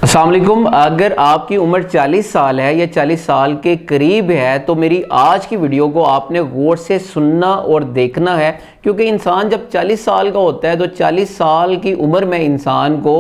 अस्सलाम वालेकुम। अगर आपकी उम्र 40 साल है या 40 साल के करीब है तो मेरी आज की वीडियो को आपने गौर से सुनना और देखना है, क्योंकि इंसान जब 40 साल का होता है तो 40 साल की उम्र में इंसान को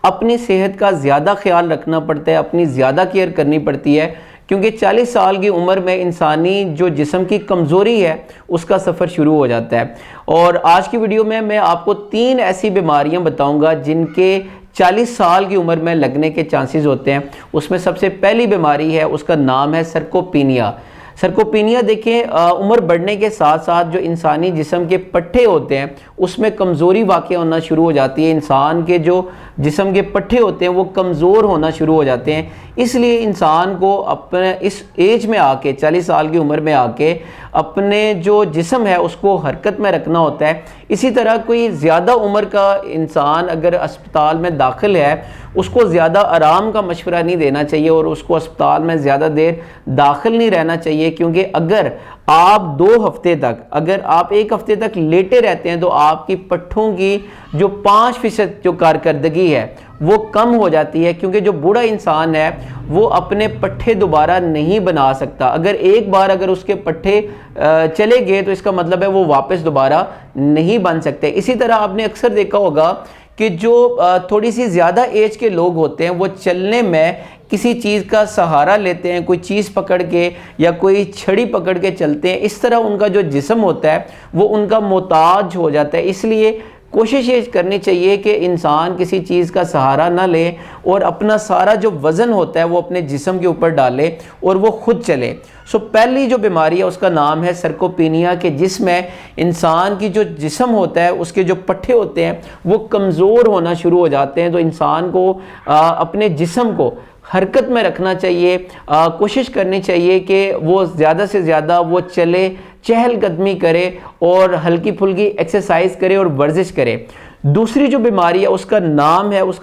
अपनी सेहत का ज़्यादा ख्याल रखना पड़ता है, अपनी ज़्यादा केयर करनी पड़ती है, क्योंकि 40 साल की उम्र में इंसानी जो जिस्म की कमज़ोरी है उसका सफ़र शुरू हो जाता है। और आज की वीडियो में मैं आपको 3 ऐसी बीमारियां बताऊंगा जिनके 40 साल की उम्र में लगने के चांसेस होते हैं। उसमें सबसे पहली बीमारी है, उसका नाम है सर्कोपीनिया। सर्कोपीनिया देखें, उम्र बढ़ने के साथ साथ जो इंसानी जिस्म के पट्टे होते हैं उसमें कमज़ोरी वाक़ई होना शुरू हो जाती है। इंसान के जो जिस्म के पट्टे होते हैं वो कमज़ोर होना शुरू हो जाते हैं। इसलिए इंसान को अपने इस एज में आके, 40 साल की उम्र में आके अपने जो जिस्म है उसको हरकत में रखना होता है। इसी तरह कोई ज़्यादा उम्र का इंसान अगर अस्पताल में दाखिल है उसको ज़्यादा आराम का मशवरा नहीं देना चाहिए और उसको अस्पताल में ज़्यादा देर दाखिल नहीं रहना चाहिए, क्योंकि अगर आप 2 हफ्ते तक, अगर आप 1 हफ्ते तक लेटे रहते हैं तो आपकी पट्ठों की जो 5% जो कारकर्दगी है वो कम हो जाती है, क्योंकि जो बूढ़ा इंसान है वो अपने पट्ठे दोबारा नहीं बना सकता। अगर एक बार अगर उसके पट्ठे चले गए तो इसका मतलब है वो वापस दोबारा नहीं बन सकते। इसी तरह आपने अक्सर देखा होगा कि जो थोड़ी सी ज़्यादा एज के लोग होते हैं वो चलने में किसी चीज़ का सहारा लेते हैं, कोई चीज़ पकड़ के या कोई छड़ी पकड़ के चलते हैं। इस तरह उनका जो जिस्म होता है वो उनका मोहताज हो जाता है। इसलिए कोशिश ये करनी चाहिए कि इंसान किसी चीज़ का सहारा ना ले और अपना सारा जो वज़न होता है वो अपने जिस्म के ऊपर डाले और वो खुद चले। पहली जो बीमारी है उसका नाम है सर्कोपीनिया, के जिसमें इंसान की जो जिस्म होता है उसके जो पट्टे होते हैं वो कमज़ोर होना शुरू हो जाते हैं। तो इंसान को अपने जिस्म को हरकत में रखना चाहिए, कोशिश करनी चाहिए कि वो ज़्यादा से ज़्यादा वो चले, चहलकदमी करे और हल्की फुल्की एक्सरसाइज करे और वर्जिश करे। दूसरी जो बीमारी है उसका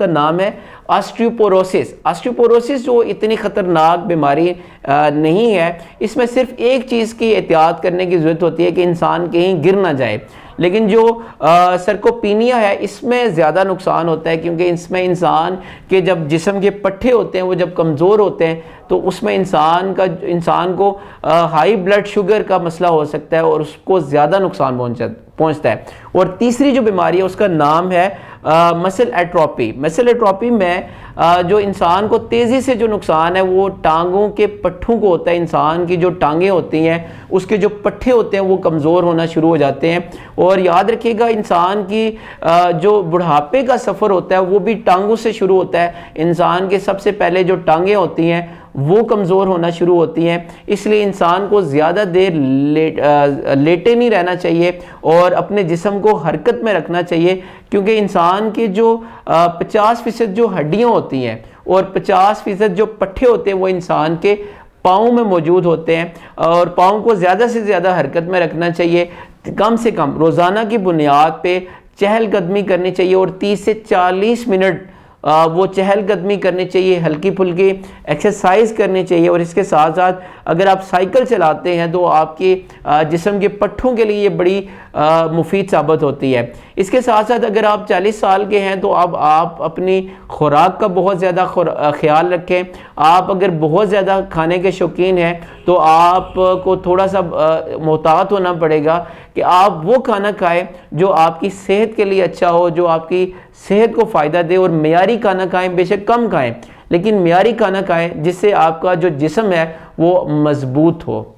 नाम है ऑस्टियोपोरोसिस। ऑस्टियोपोरोसिस जो इतनी ख़तरनाक बीमारी नहीं है, इसमें सिर्फ एक चीज़ की एहतियात करने की ज़रूरत होती है कि इंसान कहीं गिर ना जाए। लेकिन जो सर्कोपीनिया है इसमें ज़्यादा नुकसान होता है, क्योंकि इसमें इंसान के जब जिस्म के पट्टे होते हैं वो जब कमज़ोर होते हैं तो उसमें इंसान को हाई ब्लड शुगर का मसला हो सकता है और उसको ज़्यादा नुकसान पहुंचता है। और तीसरी जो बीमारी है उसका नाम है मसल एट्रोपी। मसल एट्रोपी में जो इंसान को तेज़ी से जो नुकसान है वो टांगों के पट्ठों को होता है। इंसान की जो टांगें होती हैं उसके जो पट्टे होते हैं वो कमज़ोर होना शुरू हो जाते हैं। और याद रखिएगा, इंसान की जो बुढ़ापे का सफ़र होता है वो भी टांगों से शुरू होता है। इंसान के सबसे पहले जो टांगें होती हैं वो कमज़ोर होना शुरू होती हैं। इसलिए इंसान को ज़्यादा देर लेटे नहीं रहना चाहिए और अपने जिस्म को हरकत में रखना चाहिए, क्योंकि इंसान के जो 50% जो हड्डियाँ होती हैं और 50% जो पट्टे होते हैं वो इंसान के पाँव में मौजूद होते हैं। और पाँव को ज़्यादा से ज़्यादा हरकत में रखना चाहिए। कम से कम रोज़ाना की बुनियाद पे चहलकदमी करनी चाहिए और 30 से 40 मिनट वो चहलकदमी करनी चाहिए, हल्की फुल्की एक्सरसाइज करनी चाहिए। और इसके साथ साथ अगर आप साइकिल चलाते हैं तो आपके जिस्म के पट्ठों के लिए ये बड़ी मुफीद साबित होती है। इसके साथ साथ अगर आप 40 साल के हैं तो अब आप अपनी खुराक का बहुत ज़्यादा ख्याल रखें। आप अगर बहुत ज़्यादा खाने के शौकीन हैं तो आपको थोड़ा सा मोहतात होना पड़ेगा कि आप वो खाना खाएं जो आपकी सेहत के लिए अच्छा हो, जो आपकी सेहत को फ़ायदा दे। और मियारी खाना खाएं, बेशक कम खाएं लेकिन मियारी खाना खाएं जिससे आपका जो जिस्म है वो मज़बूत हो।